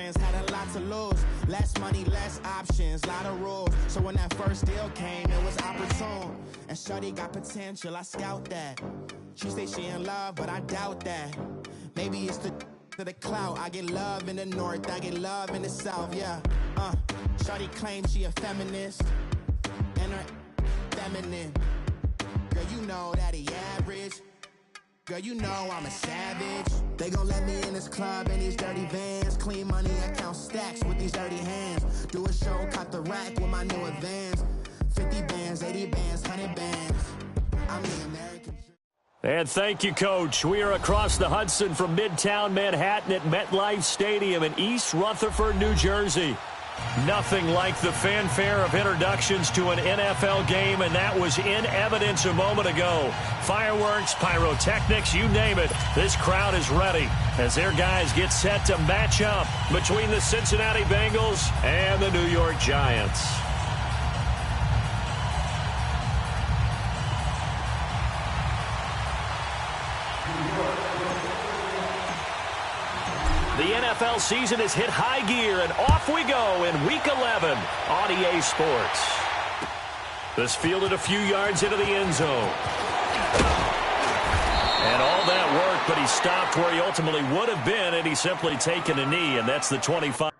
friends, had a lot to lose. Less money, less options, lot of rules. So when that first deal came, it was opportune. And shorty got potential, I scout that. She say she in love, but I doubt that. Maybe it's the clout. I get love in the north, I get love in the south, yeah. Shorty claims she a feminist, and her feminine. Girl, you know that he average. Girl, you know I'm a savage. They gon' let me in this club in these dirty vans. Clean money, I count stacks with these dirty hands. Do a show, cut the rack with my new advance. 50 bands, 80 bands, 100 bands. I'm the American. And thank you, Coach. We are across the Hudson from Midtown Manhattan at MetLife Stadium in East Rutherford, New Jersey. Nothing like the fanfare of introductions to an NFL game, and that was in evidence a moment ago. Fireworks, pyrotechnics, you name it. This crowd is ready as their guys get set to match up between the Cincinnati Bengals and the New York Giants. The NFL season has hit high gear, and off we go in Week 11 on EA Sports. This fielded a few yards into the end zone. And all that work, but he stopped where he ultimately would have been, and he's simply taken a knee, and that's the 25.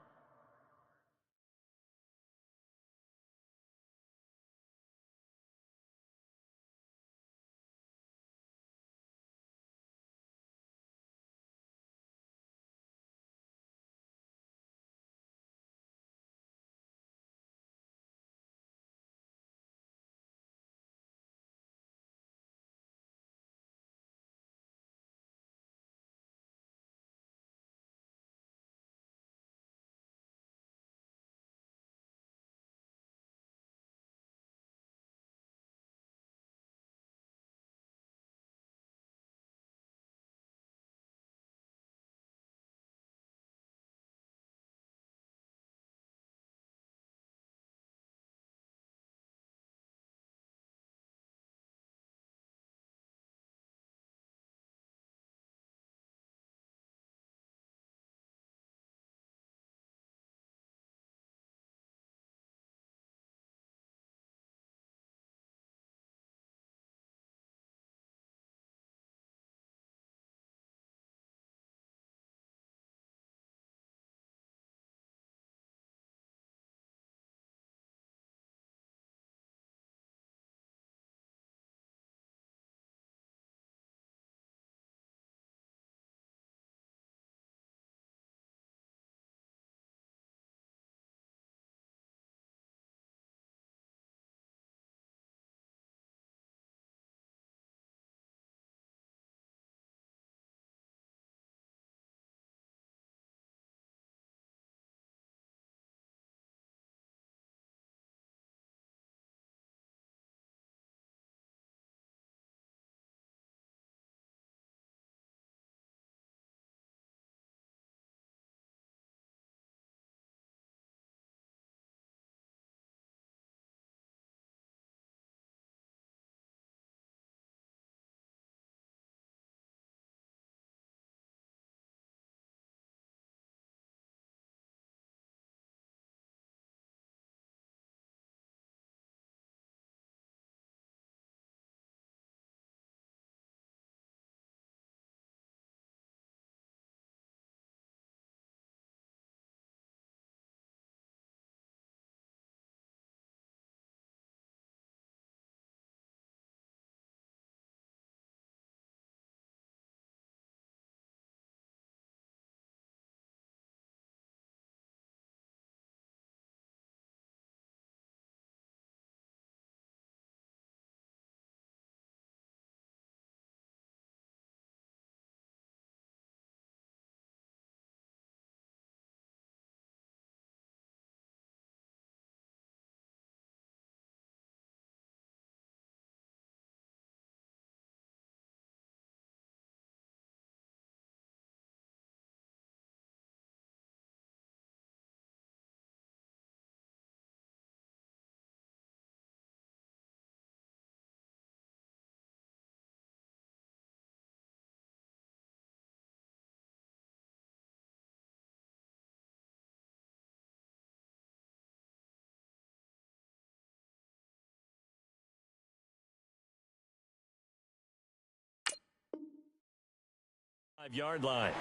5-yard line.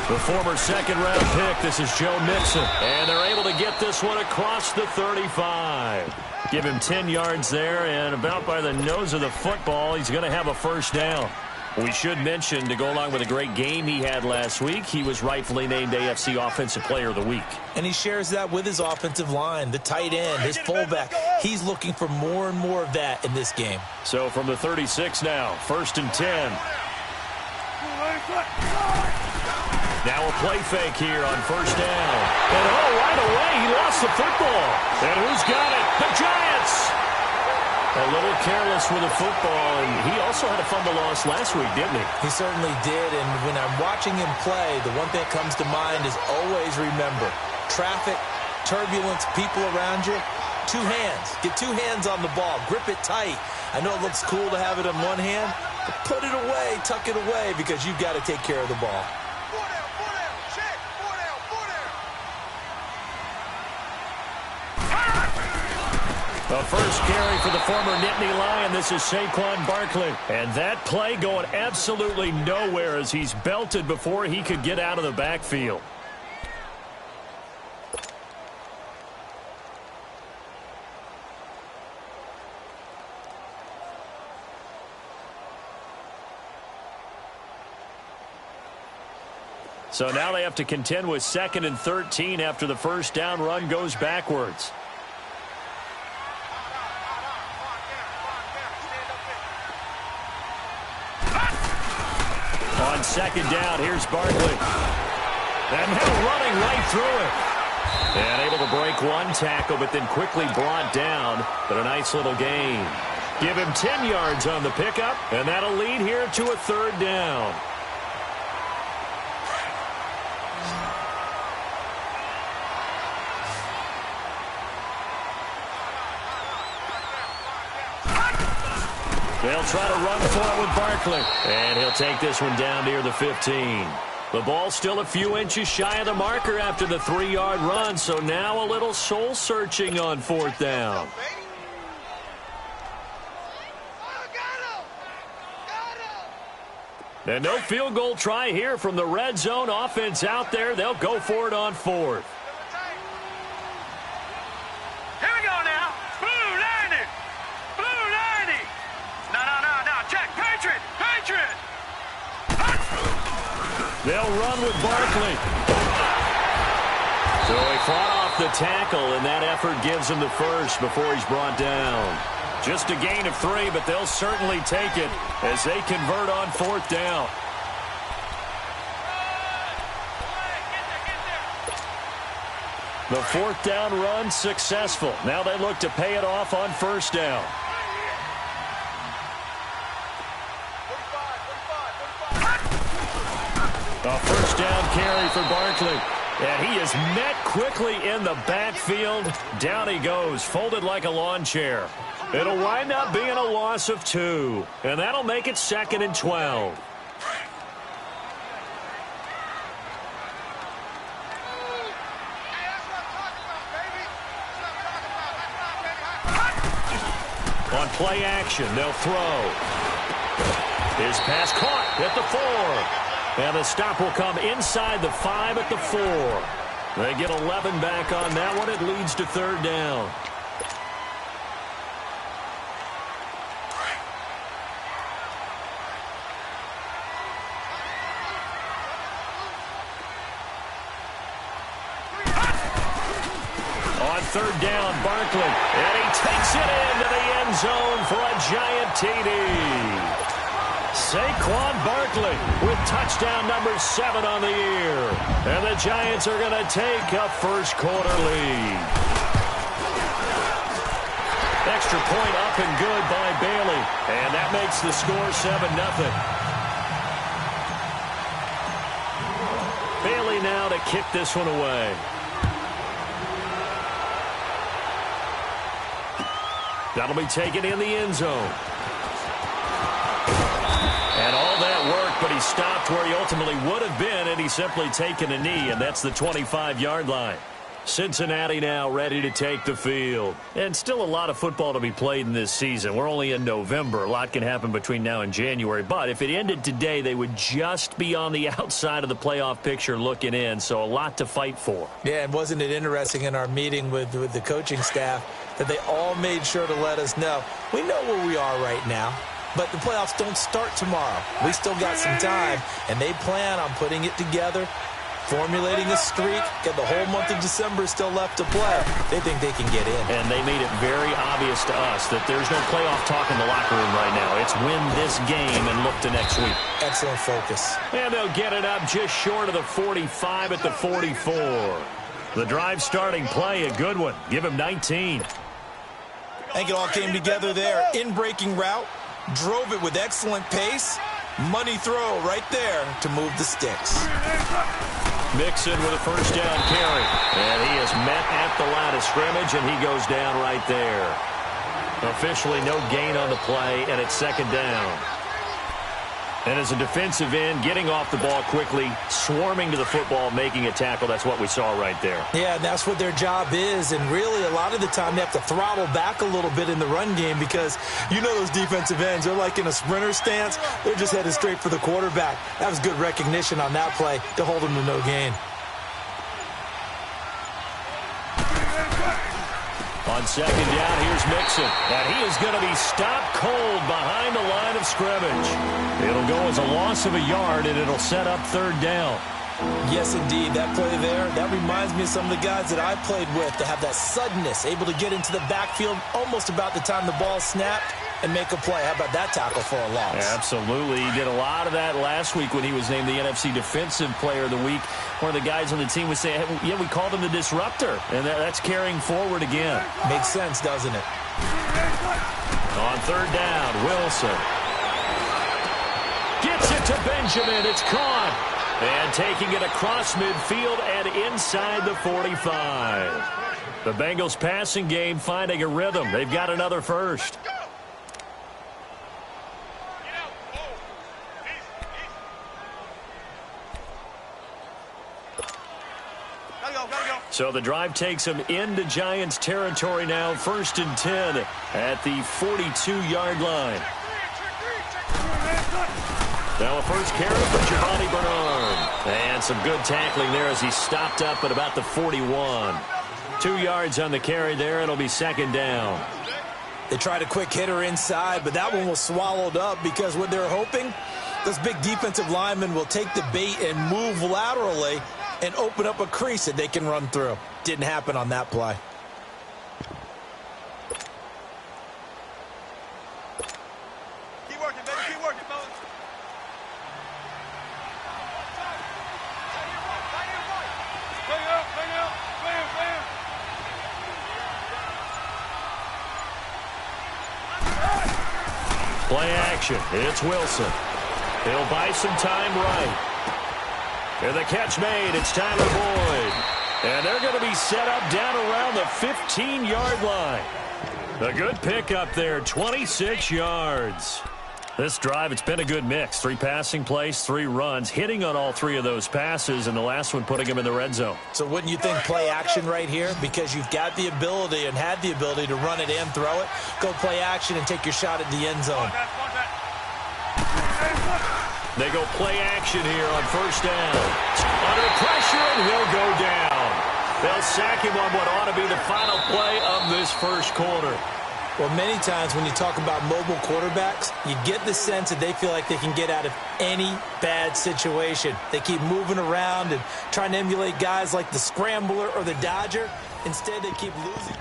The former second-round pick, this is Joe Mixon. And they're able to get this one across the 35. Give him 10 yards there, and about by the nose of the football, he's going to have a first down. We should mention, to go along with a great game he had last week, he was rightfully named AFC Offensive Player of the Week. And he shares that with his offensive line, the tight end, his fullback. He's looking for more and more of that in this game. So from the 36 now, 1st and 10. Now a play fake here on first down. And right away, he lost the football. And who's got it? The Giants! A little careless with the football, and he also had a fumble loss last week, didn't he? He certainly did, and when I'm watching him play, the one thing that comes to mind is always remember, traffic, turbulence, people around you, 2 hands. Get 2 hands on the ball. Grip it tight. I know it looks cool to have it in one hand, but put it away, tuck it away, because you've got to take care of the ball. The first carry for the former Nittany Lion. This is Saquon Barkley. And that play going absolutely nowhere as he's belted before he could get out of the backfield. So now they have to contend with 2nd and 13 after the first down run goes backwards. On 2nd down, here's Barkley. And now running right through it. And able to break one tackle, but then quickly brought down. But a nice little gain. Give him 10 yards on the pickup, and that'll lead here to a 3rd down. They'll try to run for it with Barkley. And he'll take this one down near the 15. The ball still a few inches shy of the marker after the 3-yard run, so now a little soul-searching on 4th down. And no field goal try here from the red zone offense out there. They'll go for it on 4th. They'll run with Barkley. So he fought off the tackle, and that effort gives him the first before he's brought down. Just a gain of 3, but they'll certainly take it as they convert on 4th down. The 4th down run successful. Now they look to pay it off on 1st down. A first down carry for Barkley. And he is met quickly in the backfield. Down he goes, folded like a lawn chair. It'll wind up being a loss of 2. And that'll make it 2nd and 12. On play action, they'll throw. His pass caught at the 4. And the stop will come inside the 5 at the 4. They get 11 back on that one. It leads to 3rd down. On 3rd down, Barkley. And he takes it into the end zone for a giant TD. Saquon Barkley with touchdown number 7 on the year. And the Giants are going to take a first-quarter lead. Extra point up and good by Bailey. And that makes the score 7-0. Bailey now to kick this one away. That'll be taken in the end zone. And all that work, but he stopped where he ultimately would have been, and he's simply taken a knee, and that's the 25-yard line. Cincinnati now ready to take the field. And still a lot of football to be played in this season. We're only in November. A lot can happen between now and January. But if it ended today, they would just be on the outside of the playoff picture looking in. So a lot to fight for. Yeah, and wasn't it interesting in our meeting with the coaching staff that they all made sure to let us know, we know where we are right now, but the playoffs don't start tomorrow. We still got some time, and they plan on putting it together, formulating a streak, got the whole month of December still left to play. They think they can get in. And they made it very obvious to us that there's no playoff talk in the locker room right now. It's win this game and look to next week. Excellent focus. And they'll get it up just short of the 45 at the 44. The drive starting play, a good one. Give him 19. I think it all came together there. In-breaking route, drove it with excellent pace. Money throw right there to move the sticks. Mixon with a first down carry. And he is met at the line of scrimmage, and he goes down right there. Officially no gain on the play, and it's second down. And as a defensive end, getting off the ball quickly, swarming to the football, making a tackle, that's what we saw right there. Yeah, that's what their job is, and really a lot of the time they have to throttle back a little bit in the run game because you know those defensive ends, they're like in a sprinter stance. They're just headed straight for the quarterback. That was good recognition on that play to hold them to no gain. On second down, here's Mixon. And he is going to be stopped cold behind the line of scrimmage. It'll go as a loss of a yard, and it'll set up third down. Yes, indeed. That play there, that reminds me of some of the guys that I played with to have that suddenness, able to get into the backfield almost about the time the ball snapped and make a play. How about that tackle for a loss? Absolutely. He did a lot of that last week when he was named the NFC Defensive Player of the Week. One of the guys on the team would say, hey, yeah, we called him the disruptor, and that's carrying forward again. Makes sense, doesn't it? On third down, Wilson gets it to Benjamin. It's caught. And taking it across midfield and inside the 45. The Bengals passing game finding a rhythm. They've got another first. So the drive takes them into Giants territory now. First and 10 at the 42-yard line. Now a first carry for Giovanni Bernard. And some good tackling there as he stopped up at about the 41. 2 yards on the carry there. It'll be second down. They tried a quick hitter inside, but that one was swallowed up because what they're hoping, those big defensive linemen will take the bait and move laterally and open up a crease that they can run through. Didn't happen on that play. Keep working, baby. Keep working, fellas. Bring it up, bring it up, bring it, bring it. Play action. It's Wilson. He'll buy some time right. And the catch made. It's Tyler Boyd. And they're going to be set up down around the 15-yard line. A good pickup there, 26 yards. This drive, it's been a good mix. 3 passing plays, 3 runs, hitting on all 3 of those passes, and the last one putting him in the red zone. So wouldn't you think play action right here? Because you've got the ability and had the ability to run it and throw it. Go play action and take your shot at the end zone. They go play action here on first down. Under pressure, and he'll go down. They'll sack him on what ought to be the final play of this first quarter. Well, many times when you talk about mobile quarterbacks, you get the sense that they feel like they can get out of any bad situation. They keep moving around and trying to emulate guys like the Scrambler or the Dodger. Instead, they keep losing.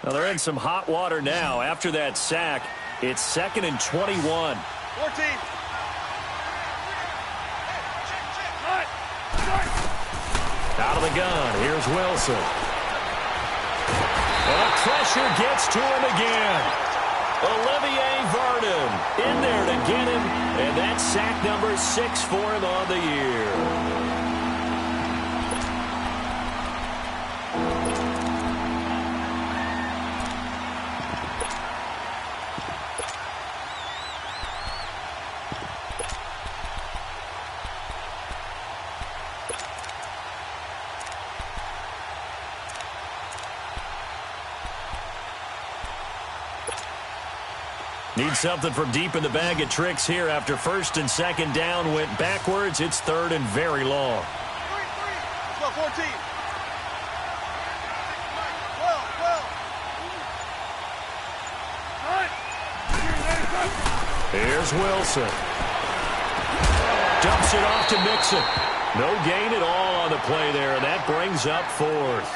Well, they're in some hot water now. After that sack, it's 2nd and 21. 14. Out of the gun, here's Wilson. The pressure gets to him again. Olivier Vernon in there to get him, and that's sack number 6 for him on the year. Need something from deep in the bag of tricks here after first and second down went backwards. It's third and very long. 12, 14. 12. Here's Wilson. Dumps it off to Mixon. No gain at all on the play there. That brings up fourth.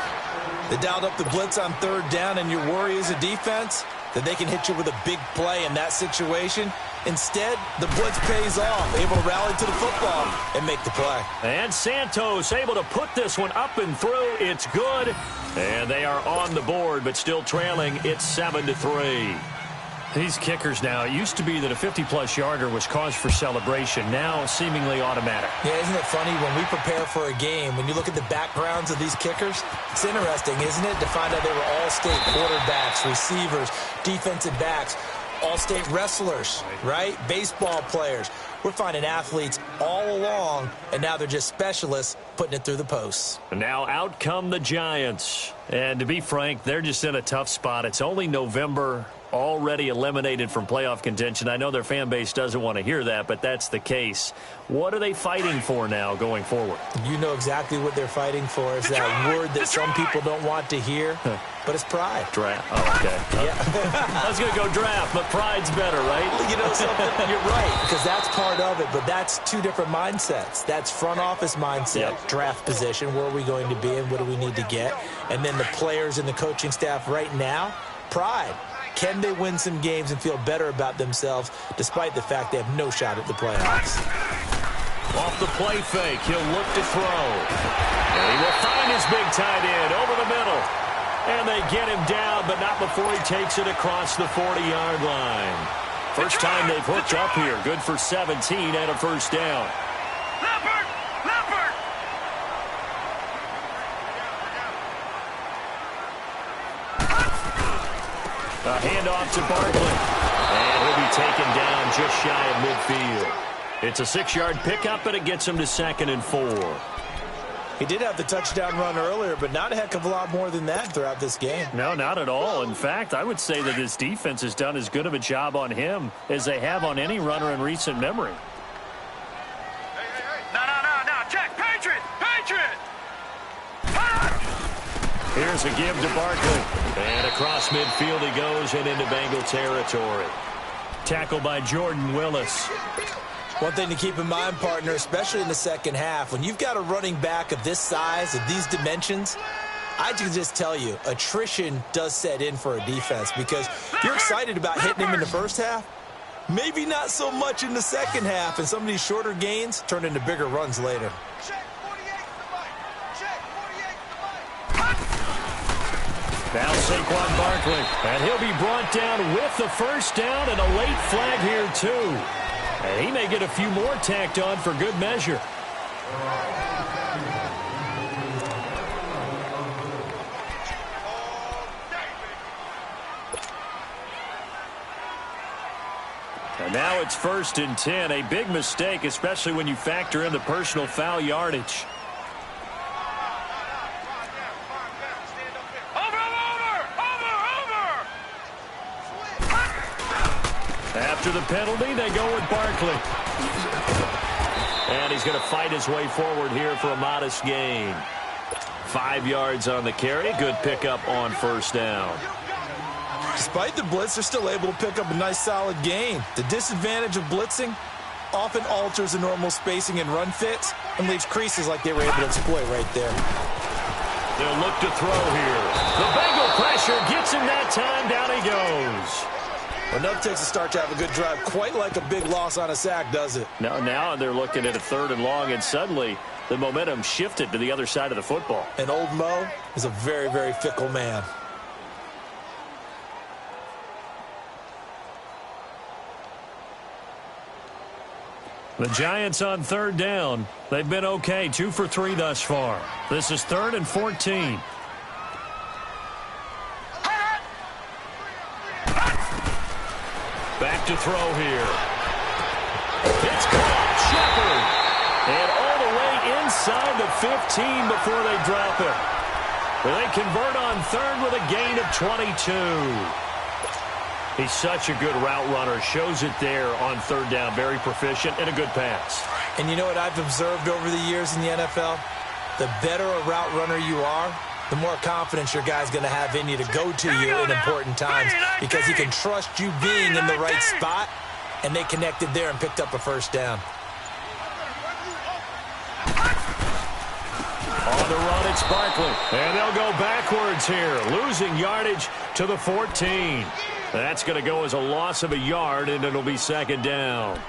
They dialed up the blitz on third down, and your worry as a defense that they can hit you with a big play in that situation. Instead, the blitz pays off, able to rally to the football and make the play. And Santos able to put this one up and through. It's good. And they are on the board, but still trailing. It's 7-3. These kickers now, it used to be that a 50-plus yarder was cause for celebration. Now seemingly automatic. Yeah, isn't it funny when we prepare for a game, when you look at the backgrounds of these kickers, it's interesting, isn't it, to find out they were all-state quarterbacks, receivers, defensive backs, all-state wrestlers, right? Baseball players. We're finding athletes all along, and now they're just specialists putting it through the posts. And now out come the Giants. And to be frank, they're just in a tough spot. It's only November, already eliminated from playoff contention. I know their fan base doesn't want to hear that, but that's the case. What are they fighting for now going forward? You know exactly what they're fighting for. Is that word that some people don't want to hear, but it's pride. Draft. Oh, okay. Yeah. I was going to go draft, but pride's better, right? You know something? You're right, because that's part of it, but that's two different mindsets. That's front office mindset, draft position, where are we going to be and what do we need to get? And then the players and the coaching staff right now, pride. Can they win some games and feel better about themselves despite the fact they have no shot at the playoffs? Off the play fake, he'll look to throw. And he will find his big tight end over the middle. And they get him down, but not before he takes it across the 40-yard line. First time they've hooked up here. Good for 17 and a first down. Leopard! Leopard! A handoff to Barkley. And he'll be taken down just shy of midfield. It's a 6-yard pickup, and it gets him to 2nd and 4. He did have the touchdown run earlier, but not a heck of a lot more than that throughout this game. No, not at all. In fact, I would say that this defense has done as good of a job on him as they have on any runner in recent memory. No, Jack, Patriot! Patriot! Here's a give to Barkley. And across midfield he goes and into Bengal territory. Tackled by Jordan Willis. One thing to keep in mind, partner, especially in the second half, when you've got a running back of this size, of these dimensions, I can just tell you, attrition does set in for a defense because you're excited about hitting him in the first half. Maybe not so much in the second half, and some of these shorter gains turn into bigger runs later. Now Saquon Barkley, and he'll be brought down with the first down and a late flag here too. And he may get a few more tacked on for good measure. And now it's 1st and 10. A big mistake, especially when you factor in the personal foul yardage. After the penalty, they go with Barkley. And he's going to fight his way forward here for a modest gain. 5 yards on the carry. Good pickup on first down. Despite the blitz, they're still able to pick up a nice, solid gain. The disadvantage of blitzing often alters the normal spacing and run fits and leaves creases like they were able to exploit right there. They'll look to throw here. The Bengal pressure gets him that time. Down he goes. Enough takes a start to have a good drive. Quite like a big loss on a sack, does it? Now they're looking at a 3rd and long, and suddenly the momentum shifted to the other side of the football. And old Mo is a very, very fickle man. The Giants on third down. They've been okay, 2 for 3 thus far. This is 3rd and 14. Back to throw here. It's caught. Shepard. And all the way inside the 15 before they drop it. They convert on 3rd with a gain of 22. He's such a good route runner. Shows it there on 3rd down. Very proficient and a good pass. And you know what I've observed over the years in the NFL? The better a route runner you are, the more confidence your guy's going to have in you to go to you in important times because he can trust you being in the right spot, and they connected there and picked up a 1st down. On the run, it's Barkley. And they'll go backwards here, losing yardage to the 14. That's going to go as a loss of a yard, and it'll be 2nd down.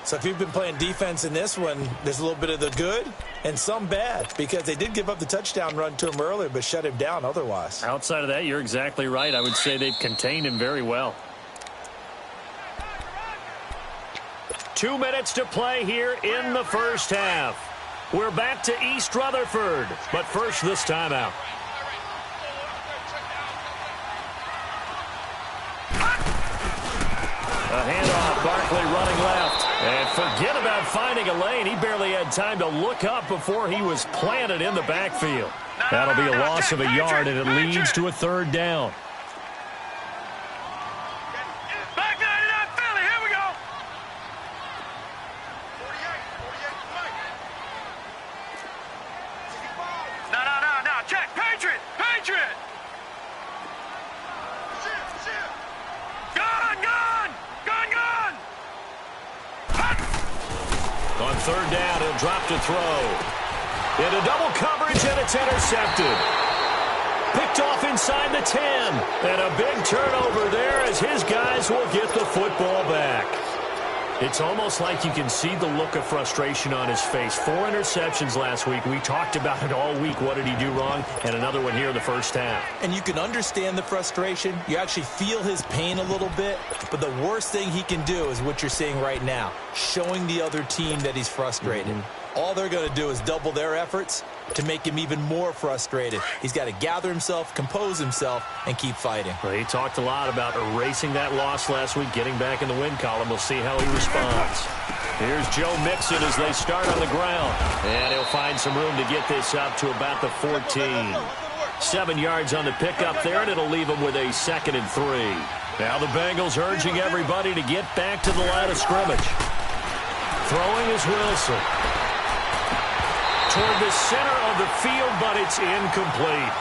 So if you've been playing defense in this one, there's a little bit of the good and some bad because they did give up the touchdown run to him earlier but shut him down otherwise. Outside of that, you're exactly right. I would say they've contained him very well. 2 minutes to play here in the first half. We're back to East Rutherford, but first this timeout. A handoff, Barkley running left. And forget about finding a lane. He barely had time to look up before he was planted in the backfield. That'll be a loss of a yard, and it leads to a 3rd down. Back 99 Philly, here we go. 48, No, check. Patriot. On 3rd down, he'll drop to throw. Into double coverage, and it's intercepted. Picked off inside the 10. And a big turnover there as his guys will get the football back. It's almost like you can see the look of frustration on his face. 4 interceptions last week. We talked about it all week. What did he do wrong? And another one here in the first half. And you can understand the frustration. You actually feel his pain a little bit. But the worst thing he can do is what you're seeing right now, showing the other team that he's frustrated. All they're going to do is double their efforts to make him even more frustrated. He's got to gather himself, compose himself, and keep fighting. Well, he talked a lot about erasing that loss last week, getting back in the win column. We'll see how he responds. Here's Joe Mixon as they start on the ground. And he'll find some room to get this up to about the 14. 7 yards on the pickup there, and it'll leave him with a 2nd and 3. Now the Bengals urging everybody to get back to the line of scrimmage. Throwing is Wilson. Toward the center of the field, but it's incomplete.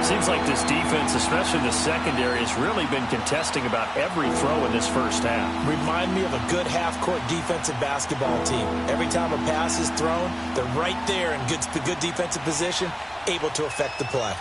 Seems like this defense, especially the secondary, has really been contesting about every throw in this first half. Remind me of a good half-court defensive basketball team. Every time a pass is thrown, they're right there in good defensive position, able to affect the play.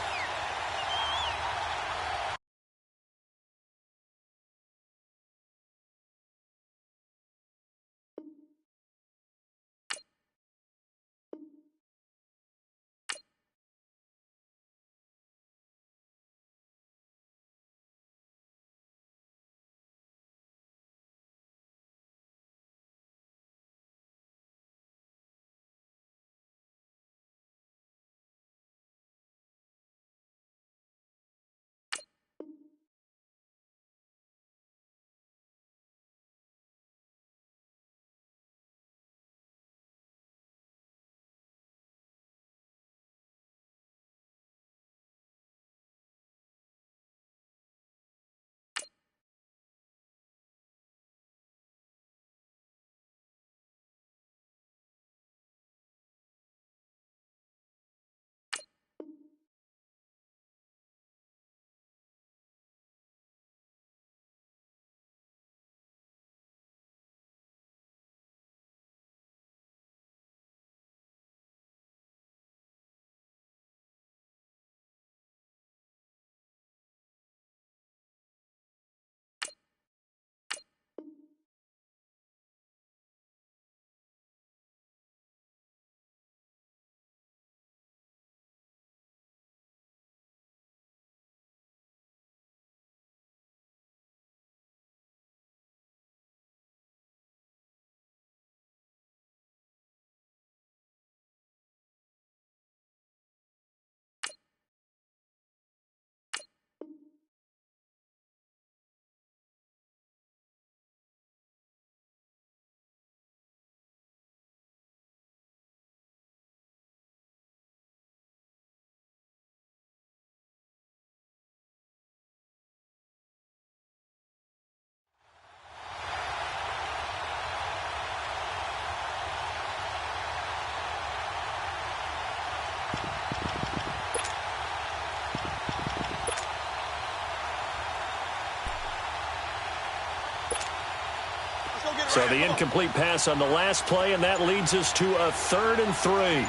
So the incomplete pass on the last play, and that leads us to a 3rd and 3.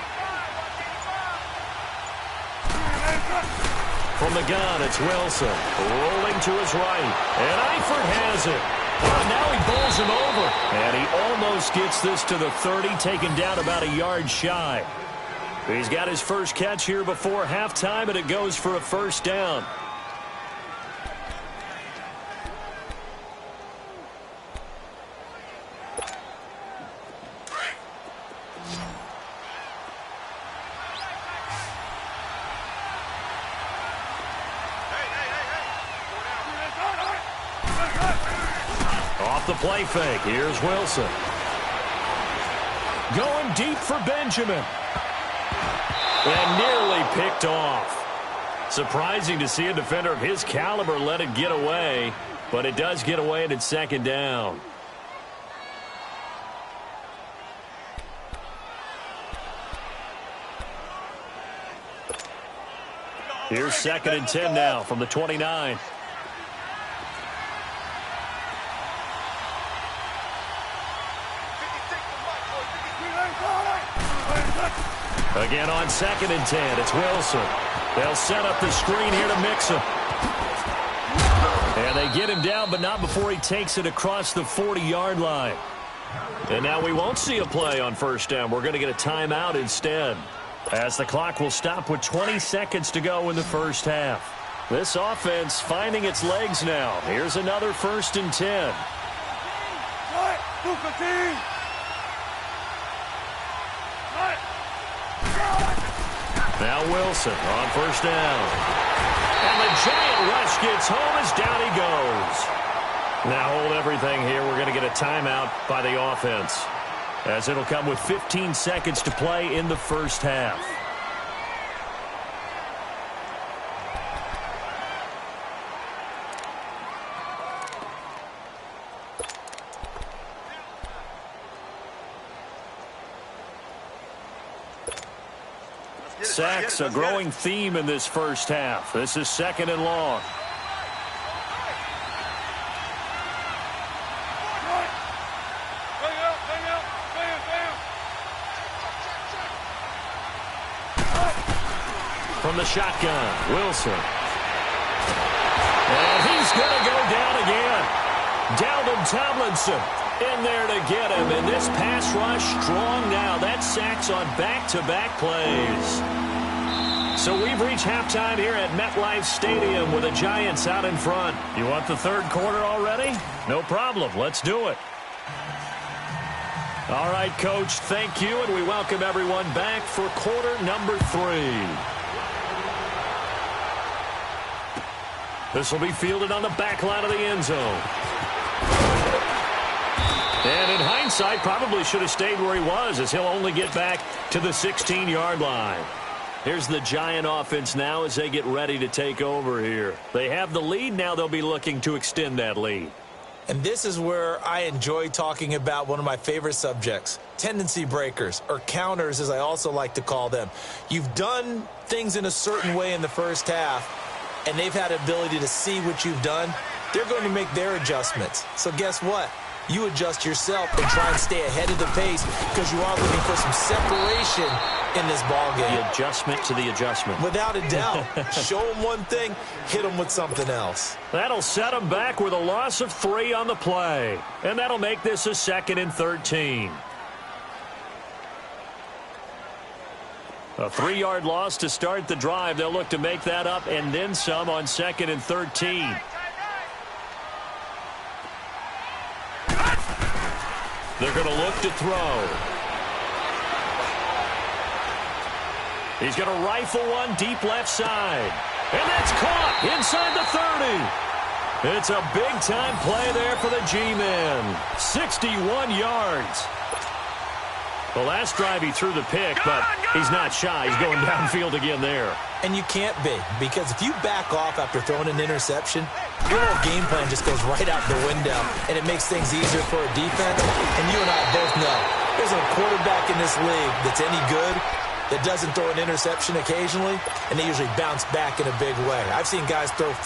From the gun, it's Wilson. Rolling to his right. And Eifert has it. Oh, now he bowls him over. And he almost gets this to the 30, taken down about a yard shy. He's got his first catch here before halftime, and it goes for a first down. Off the play fake, here's Wilson. Going deep for Benjamin. And nearly picked off. Surprising to see a defender of his caliber let it get away, but it does get away and it's second down. Here's 2nd and 10 now from the 29. Again on 2nd and 10, it's Wilson. They'll set up the screen here to mix him. And they get him down, but not before he takes it across the 40-yard line. And now we won't see a play on first down. We're going to get a timeout instead, as the clock will stop with 20 seconds to go in the first half. This offense finding its legs now. Here's another 1st and 10. Now Wilson on first down. And the giant rush gets home as down he goes. Now hold everything here. We're going to get a timeout by the offense, as it'll come with 15 seconds to play in the first half. Sacks, a growing theme in this first half. This is 2nd and long. From the shotgun, Wilson. And he's going to go down again. Dalvin Tomlinson in there to get him. And this pass rush strong now. That sacks on back-to-back plays. So we've reached halftime here at MetLife Stadium with the Giants out in front. You want the 3rd quarter already? No problem. Let's do it. All right, Coach, thank you, and we welcome everyone back for quarter number 3. This will be fielded on the back line of the end zone. And in hindsight, probably should have stayed where he was, as he'll only get back to the 16-yard line. Here's the Giant offense now as they get ready to take over here. They have the lead. Now they'll be looking to extend that lead. And this is where I enjoy talking about one of my favorite subjects, tendency breakers, or counters as I also like to call them. You've done things in a certain way in the first half, and they've had the ability to see what you've done. They're going to make their adjustments. So guess what? You adjust yourself and try and stay ahead of the pace, because you are looking for some separation in this ball game. The adjustment to the adjustment. Without a doubt. Show them one thing, hit them with something else. That'll set them back with a loss of 3 on the play. And that'll make this a 2nd and 13. A 3-yard loss to start the drive. They'll look to make that up and then some on 2nd and 13. They're going to look to throw. He's going to rifle one deep left side. And that's caught inside the 30. It's a big-time play there for the G-men. 61 yards. The last drive he threw the pick, but he's not shy. He's going downfield again there. And you can't be, because if you back off after throwing an interception, your whole game plan just goes right out the window, and it makes things easier for a defense. And you and I both know there's a quarterback in this league that's any good that doesn't throw an interception occasionally, and they usually bounce back in a big way. I've seen guys throw 5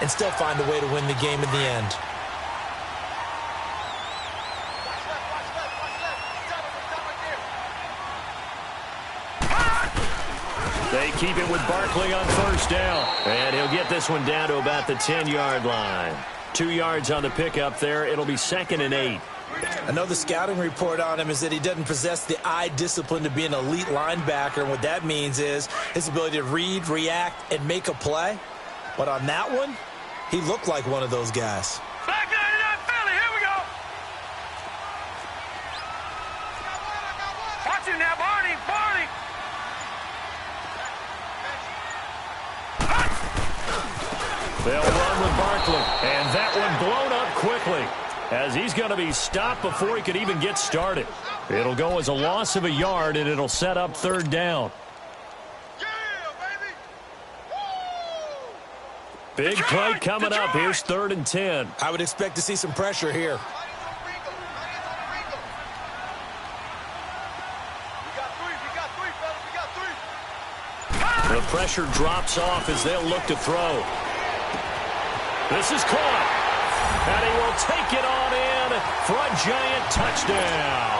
and still find a way to win the game in the end. They keep it with Barkley on first down. And he'll get this one down to about the 10-yard line. 2 yards on the pickup there. It'll be 2nd and 8. I know the scouting report on him is that he doesn't possess the eye discipline to be an elite linebacker. And what that means is his ability to read, react, and make a play. But on that one, he looked like one of those guys. Back 99 Philly, here we go. Watch it now, Barney. They'll run with Barkley. And that one blown up quickly, as he's going to be stopped before he could even get started. It'll go as a loss of a yard, and it'll set up 3rd down. Big play coming up. Here's 3rd and 10. I would expect to see some pressure here. The pressure drops off as they'll look to throw. This is caught. And he will take it on in for a giant touchdown.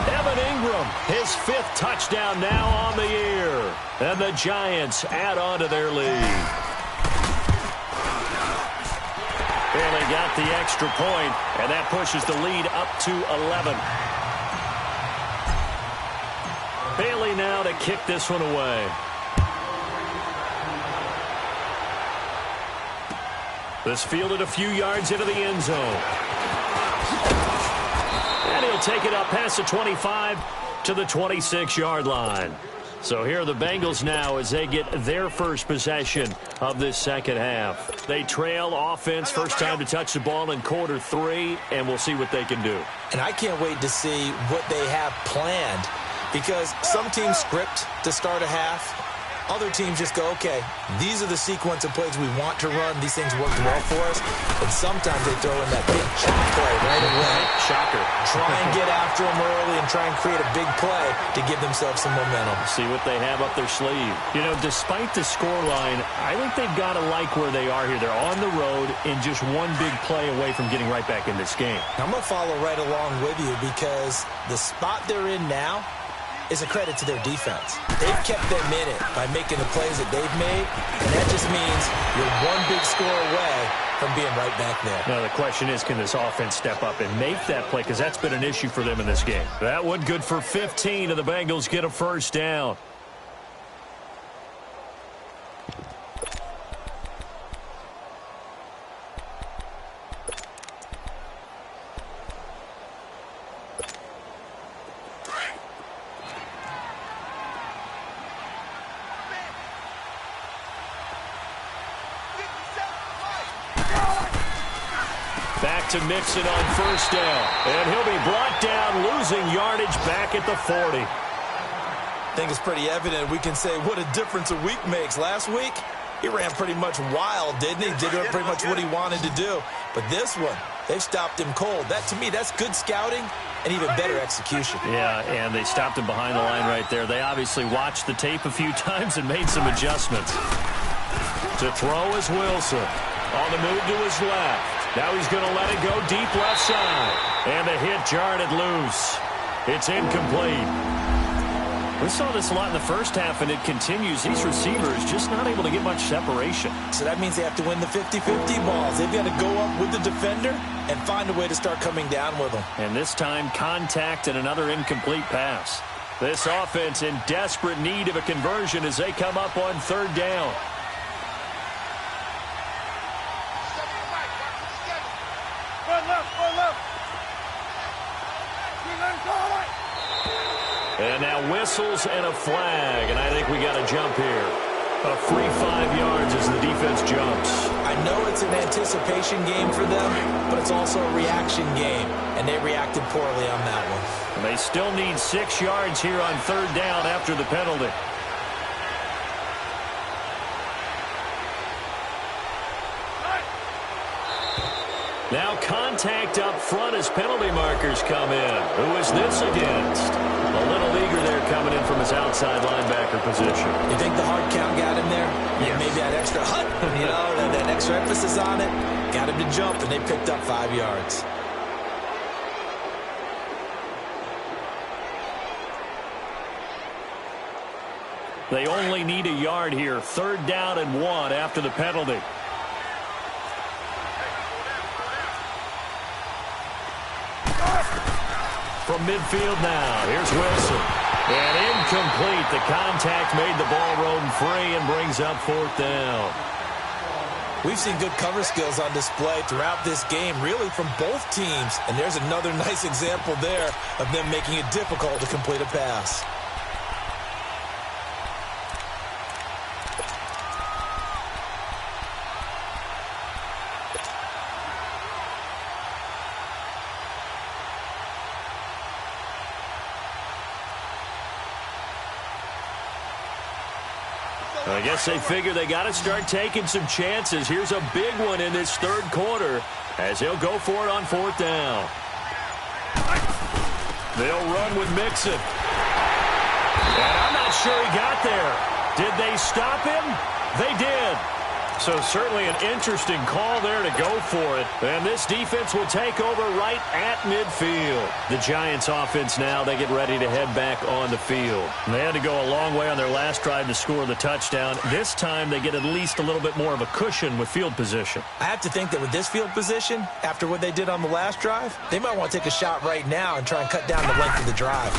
Evan Ingram, his 5th touchdown now on the year. And the Giants add on to their lead. Barely got the extra point, and that pushes the lead up to 11. Bailey now to kick this one away. This fielded a few yards into the end zone. And he'll take it up past the 25 to the 26-yard line. So here are the Bengals now as they get their first possession of this second half. They trail offense, first time to touch the ball in quarter 3, and we'll see what they can do. And I can't wait to see what they have planned, because some teams script to start a half. Other teams just go, okay, these are the sequence of plays we want to run. These things worked well for us. And sometimes they throw in that big chop play right away. Shocker. Try and get after them early and try and create a big play to give themselves some momentum. See what they have up their sleeve. You know, despite the scoreline, I think they've got to like where they are here. They're on the road and just one big play away from getting right back in this game. I'm going to follow right along with you, because the spot they're in now is a credit to their defense. They've kept them in it by making the plays that they've made, and that just means you're one big score away from being right back there. Now, the question is, can this offense step up and make that play? Because that's been an issue for them in this game. That one good for 15, and the Bengals get a first down. Back to Mixon on first down. And he'll be brought down, losing yardage back at the 40. I think it's pretty evident. We can say what a difference a week makes. Last week, he ran pretty much wild, didn't he? Did pretty much what he wanted to do. But this one, they've stopped him cold. That, to me, that's good scouting and even better execution. Yeah, and they stopped him behind the line right there. They obviously watched the tape a few times and made some adjustments. To throw is Wilson. On the move to his left. Now he's going to let it go deep left side. And the hit jarred it loose. It's incomplete. We saw this a lot in the first half, and it continues. These receivers just not able to get much separation. So that means they have to win the 50-50 balls. They've got to go up with the defender and find a way to start coming down with them. And this time, contact and another incomplete pass. This offense in desperate need of a conversion as they come up on third down. And now whistles and a flag, and I think we got a jump here. A free 5 yards as the defense jumps. I know it's an anticipation game for them, but it's also a reaction game, and they reacted poorly on that one. And they still need 6 yards here on third down after the penalty. Now contact up front as penalty markers come in. Who is this against? A little eager there coming in from his outside linebacker position. You think the hard count got him there? Yes. Maybe that extra hut, that extra emphasis on it, got him to jump, and they picked up 5 yards. They only need a yard here. 3rd down and 1 after the penalty. From midfield now, here's Wilson. And incomplete. The contact made the ball roam free and brings up 4th down. We've seen good cover skills on display throughout this game, really from both teams. And there's another nice example there of them making it difficult to complete a pass. I guess they figure they got to start taking some chances. Here's a big one in this 3rd quarter as he'll go for it on 4th down. They'll run with Mixon. And I'm not sure he got there. Did they stop him? They did. So certainly an interesting call there to go for it. And this defense will take over right at midfield. The Giants offense now, they get ready to head back on the field. They had to go a long way on their last drive to score the touchdown. This time they get at least a little bit more of a cushion with field position. I have to think that with this field position, after what they did on the last drive, they might want to take a shot right now and try and cut down the length of the drive.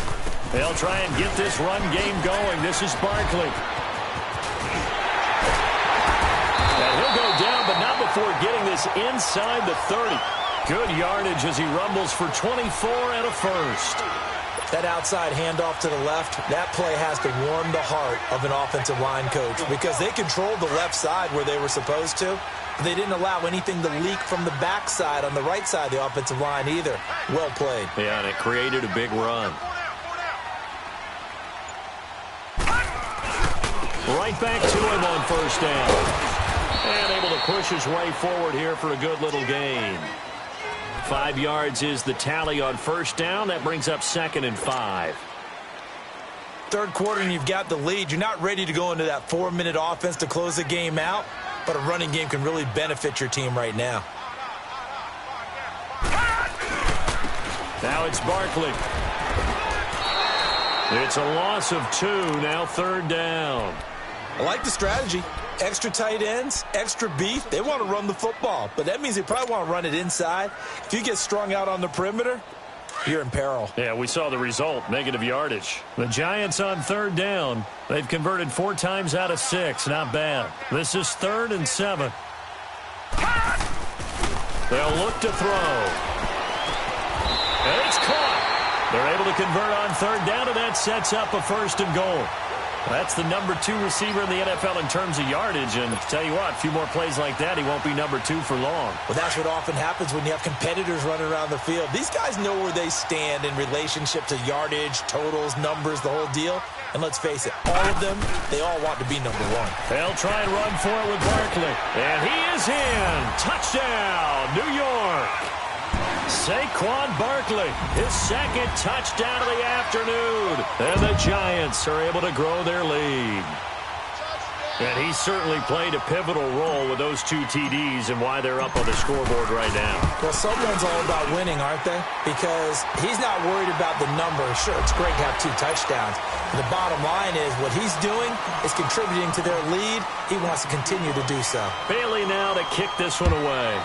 They'll try and get this run game going. This is Barkley. He'll go down, but not before getting this inside the 30. Good yardage as he rumbles for 24 and a first. That outside handoff to the left, that play has to warm the heart of an offensive line coach because they controlled the left side where they were supposed to. But they didn't allow anything to leak from the backside on the right side of the offensive line either. Well played. Yeah, and it created a big run. Right back to him on 1st down. And able to push his way forward here for a good little gain. 5 yards is the tally on 1st down. That brings up 2nd and 5. 3rd quarter and you've got the lead. You're not ready to go into that 4-minute offense to close the game out, but a running game can really benefit your team right now. Now it's Barkley. It's a loss of 2, now 3rd down. I like the strategy. Extra tight ends, extra beef. They want to run the football, but that means they probably want to run it inside. If you get strung out on the perimeter, you're in peril. Yeah, we saw the result, negative yardage. The Giants on 3rd down. They've converted 4 times out of 6. Not bad. This is 3rd and 7. They'll look to throw. And it's caught. They're able to convert on 3rd down, and that sets up a 1st and goal. That's the number 2 receiver in the NFL in terms of yardage. And tell you what, a few more plays like that, he won't be number 2 for long. Well, that's what often happens when you have competitors running around the field. These guys know where they stand in relationship to yardage, totals, numbers, the whole deal. And let's face it, all of them, they all want to be number 1. They'll try and run for it with Barkley. And he is in. Touchdown, New York. Saquon Barkley, his 2nd touchdown of the afternoon. And the Giants are able to grow their lead. And he certainly played a pivotal role with those 2 TDs and why they're up on the scoreboard right now. Well, someone's all about winning, aren't they? Because he's not worried about the number. Sure, it's great to have 2 touchdowns. But the bottom line is what he's doing is contributing to their lead. He wants to continue to do so. Bailey now to kick this one away.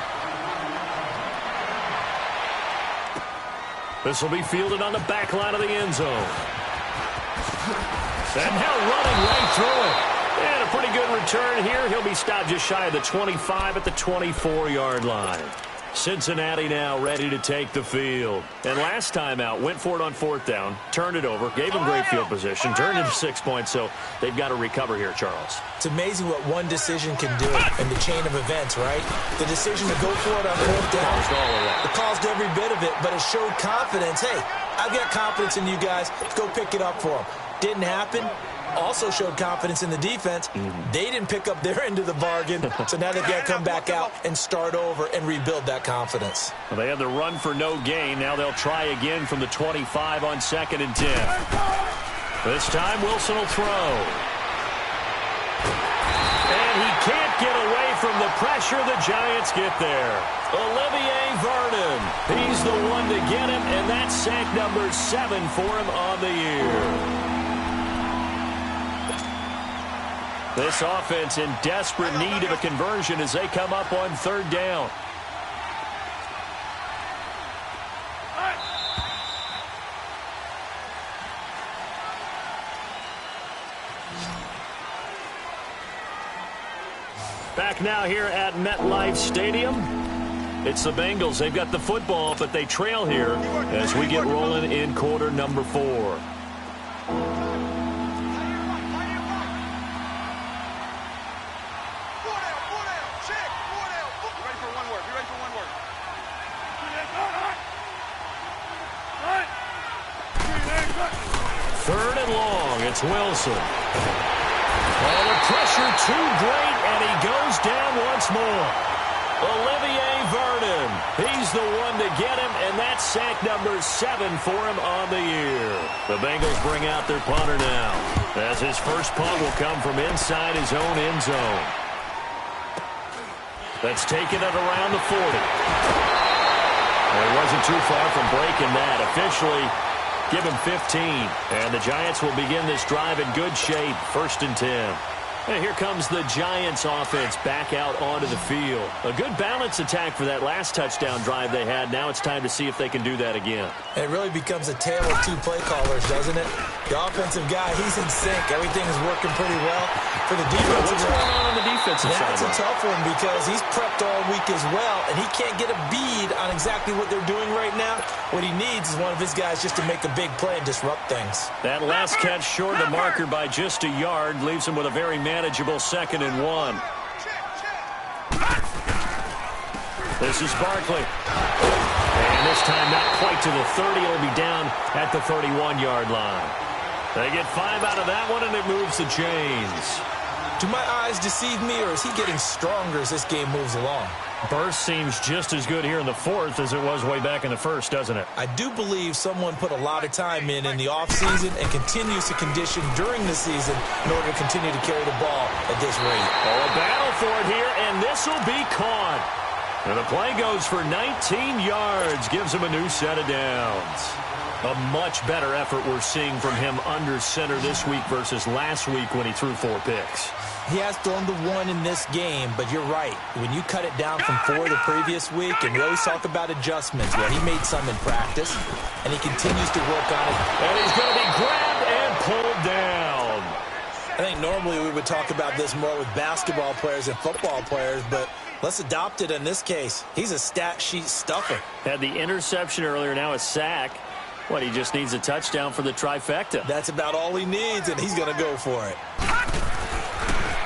This will be fielded on the back line of the end zone. And now running right through it. And a pretty good return here. He'll be stopped just shy of the 25 at the 24-yard line. Cincinnati now ready to take the field. And last time out, went for it on 4th down, turned it over, gave them great field position, turned into 6 points, so they've got to recover here, Charles. It's amazing what one decision can do in the chain of events, right? The decision to go for it on 4th down. It caused every bit of it, but it showed confidence. Hey, I've got confidence in you guys. Go pick it up for them. Didn't happen. Also showed confidence in the defense. They didn't pick up their end of the bargain, so now they've got to come back out and start over and rebuild that confidence. Well, they had the run for no gain. Now they'll try again from the 25 on 2nd and 10. This time Wilson will throw. And he can't get away from the pressure. The Giants get there. Olivier Vernon. He's the one to get him, and that's sack number 7 for him on the year. This offense in desperate need of a conversion as they come up on third down. Back now here at MetLife Stadium. It's the Bengals. They've got the football, but they trail here as we get rolling in quarter number 4. Third and long. It's Wilson. Oh, the pressure too great, and he goes down once more. Olivier Vernon. He's the one to get him, and that's sack number 7 for him on the year. The Bengals bring out their punter now, as his first punt will come from inside his own end zone. That's taken it around the 40. Well, he wasn't too far from breaking that. Officially, give him 15. And the Giants will begin this drive in good shape. 1st and 10. And here comes the Giants offense back out onto the field. A good balance attack for that last touchdown drive they had. Now it's time to see if they can do that again. It really becomes a tale of two play callers, doesn't it? The offensive guy, he's in sync. Everything is working pretty well. For the defensive What's going on the defensive side? That's a tough one because he's prepped all week as well, and he can't get a bead on exactly what they're doing right now. What he needs is one of his guys just to make a big play and disrupt things. That last catch short of the marker by just a yard leaves him with a very manageable 2nd and 1. This is Barkley. And this time not quite to the 30. It'll be down at the 31-yard line. They get 5 out of that one, and it moves the chains. Do my eyes deceive me, or is he getting stronger as this game moves along? Burst seems just as good here in the 4th as it was way back in the 1st, doesn't it? I do believe someone put a lot of time in the offseason and continues to condition during the season in order to continue to carry the ball at this rate. Oh, a battle for it here, and this will be caught. And the play goes for 19 yards, gives him a new set of downs. A much better effort we're seeing from him under center this week versus last week when he threw 4 picks. He has thrown the 1 in this game, but you're right. When you cut it down from 4 the previous week, and we always talk about adjustments, well, he made some in practice, and he continues to work on it. And he's going to be grabbed and pulled down. I think normally we would talk about this more with basketball players and football players, but let's adopt it in this case. He's a stat sheet stuffer. Had the interception earlier, now a sack. What, he just needs a touchdown for the trifecta. That's about all he needs, and he's going to go for it.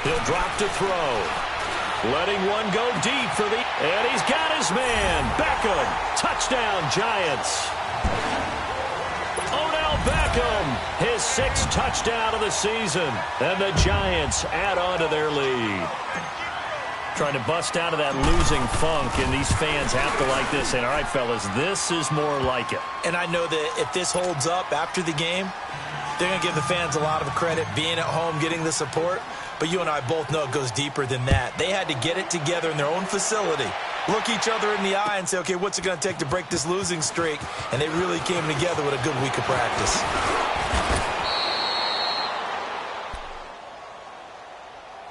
He'll drop to throw. Letting one go deep for the... And he's got his man. Beckham. Touchdown, Giants. Odell Beckham. His 6th touchdown of the season. And the Giants add on to their lead. Trying to bust out of that losing funk, and these fans have to like this. And all right, fellas, this is more like it. And I know that if this holds up after the game, they're going to give the fans a lot of credit being at home, getting the support. But you and I both know it goes deeper than that. They had to get it together in their own facility, look each other in the eye and say, okay, what's it going to take to break this losing streak? And they really came together with a good week of practice.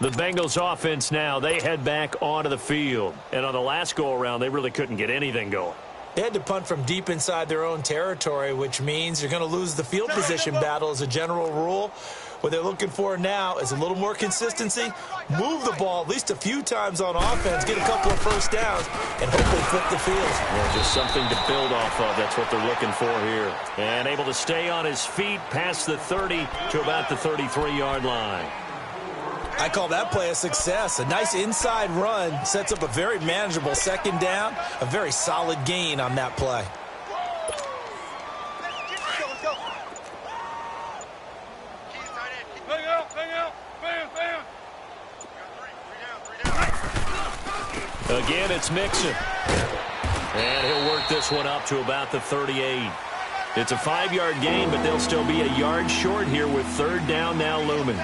The Bengals offense now, they head back onto the field. And on the last go-around, they really couldn't get anything going. They had to punt from deep inside their own territory, which means you're going to lose the field position battle as a general rule. What they're looking for now is a little more consistency, move the ball at least a few times on offense, get a couple of first downs, and hopefully flip the field. Yeah, just something to build off of. That's what they're looking for here. And able to stay on his feet past the 30 to about the 33-yard line. I call that play a success. A nice inside run sets up a very manageable 2nd down, a very solid gain on that play. Again, it's Mixon. And he'll work this one up to about the 38. It's a 5-yard gain, but they'll still be a yard short here with 3rd down now looming.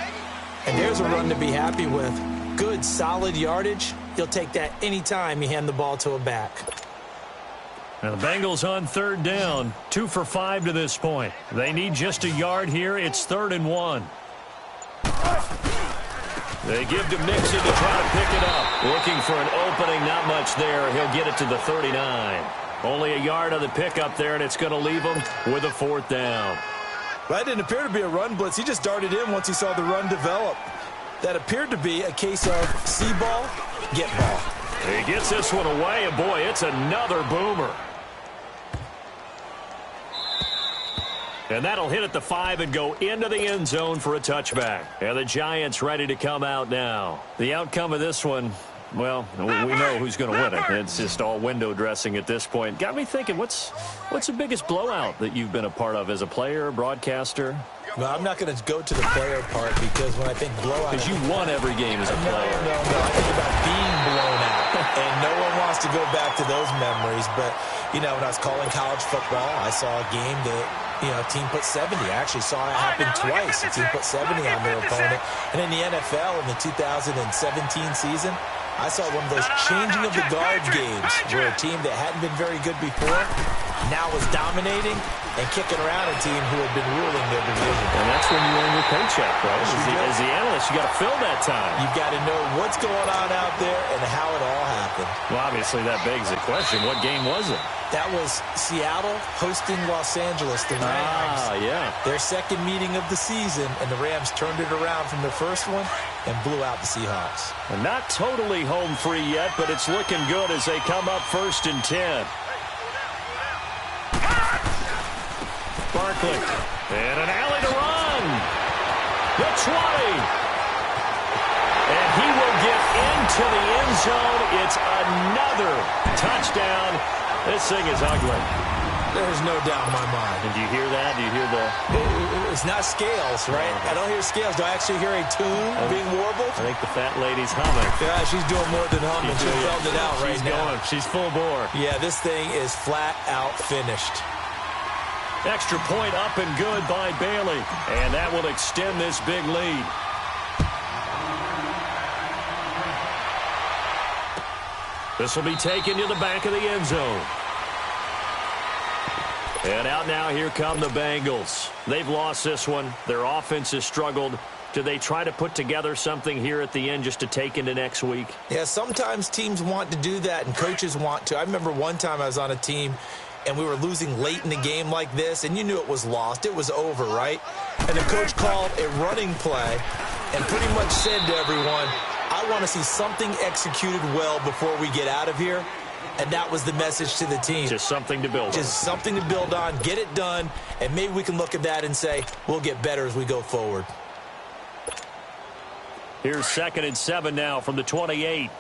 And there's a run to be happy with. Good, solid yardage. You'll take that anytime you hand the ball to a back. Now the Bengals on 3rd down, 2 for 5 to this point. They need just a yard here. It's 3rd and 1. They give to Mixon to try to pick it up. Looking for an opening, not much there. He'll get it to the 39. Only a yard on the pickup there, and it's going to leave him with a 4th down. That didn't appear to be a run blitz. He just darted in once he saw the run develop. That appeared to be a case of see ball, get ball. He gets this one away, and boy, it's another boomer. And that'll hit at the 5 and go into the end zone for a touchback. And the Giants ready to come out now. The outcome of this one, well, we know who's going to win it. It's just all window dressing at this point. Got me thinking, what's the biggest blowout that you've been a part of as a player, broadcaster? Well, I'm not going to go to the player part because when I think blowout... Because you won every game as a player. No. I think about being blown out. And no one wants to go back to those memories. But, you know, when I was calling college football, I saw a game that, you know, a team put 70. I actually saw it happen twice. A team put 70 on their opponent. And in the NFL in the 2017 season, I saw one of those changing of the guard games where a team that hadn't been very good before now was dominating and kicking around a team who had been ruling their division. And that's when you earn your paycheck, right? As the analyst, you got to fill that time. You've got to know what's going on out there and how it all happened. Well, obviously that begs the question, what game was it? That was Seattle hosting Los Angeles, the Rams. Yeah. Their second meeting of the season, and the Rams turned it around from their first one and blew out the Seahawks. And not totally home free yet, but it's looking good as they come up 1st and 10. Barkley. And an alley to run. The 20. And he will get into the end zone. It's another touchdown. This thing is ugly. There's no doubt in my mind. And do you hear that? Do you hear the... It's not scales, right? I don't hear scales. Do I actually hear a tune being warbled? I think the fat lady's humming. Yeah, she's doing more than humming. She felt it out right now. She's full bore. Yeah, this thing is flat out finished. Extra point up and good by Bailey. And that will extend this big lead. This will be taken to the back of the end zone. And out now, here come the Bengals. They've lost this one. Their offense has struggled. Do they try to put together something here at the end just to take into next week? Yeah, sometimes teams want to do that and coaches want to. I remember one time I was on a team and we were losing late in the game like this, and you knew it was lost. It was over, right? And the coach called a running play and pretty much said to everyone, I want to see something executed well before we get out of here. And that was the message to the team. Just something to build on. Just something to build on, get it done, and maybe we can look at that and say, we'll get better as we go forward. Here's 2nd and 7 now from the 28.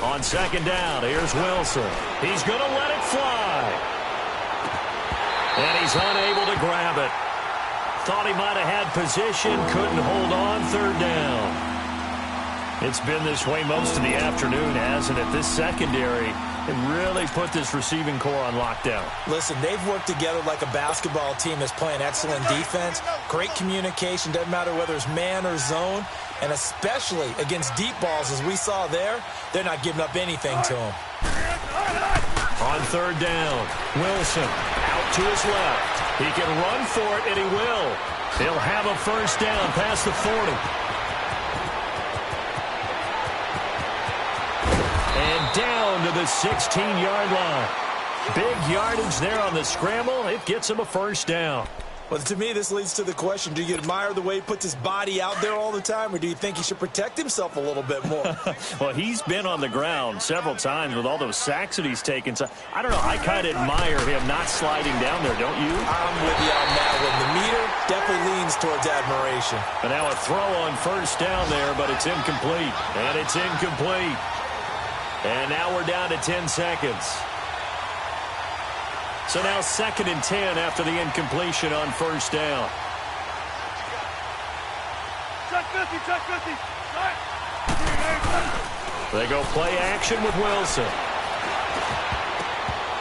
On 2nd down, here's Wilson. He's going to let it fly. And he's unable to grab it. Thought he might have had position, couldn't hold on, 3rd down. It's been this way most of the afternoon, hasn't it? This secondary can really put this receiving core on lockdown. Listen, they've worked together like a basketball team that's playing excellent defense. Great communication, doesn't matter whether it's man or zone. And especially against deep balls, as we saw there, they're not giving up anything to them. On 3rd down, Wilson out to his left. He can run for it, and he will. He'll have a 1st down past the 40. And down to the 16-yard line. Big yardage there on the scramble. It gets him a 1st down. Well, to me, this leads to the question, do you admire the way he puts his body out there all the time, or do you think he should protect himself a little bit more? Well, he's been on the ground several times with all those sacks that he's taken. So, I don't know, I kind of admire him not sliding down there, don't you? I'm with you on that one. The meter definitely leans towards admiration. And now a throw on 1st down there, but it's incomplete. And it's incomplete. And now we're down to 10 seconds. So now 2nd and 10 after the incompletion on 1st down. Check 50, check 50. They go play action with Wilson.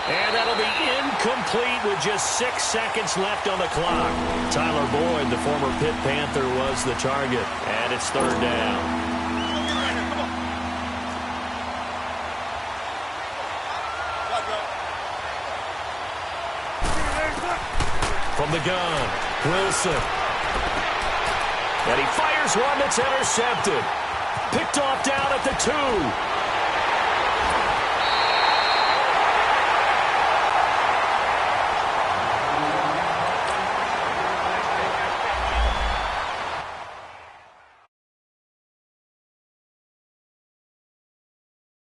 And that'll be incomplete with just 6 seconds left on the clock. Tyler Boyd, the former Pitt Panther, was the target. And it's 3rd down. From the gun, Wilson. And he fires one that's intercepted. Picked off down at the 2.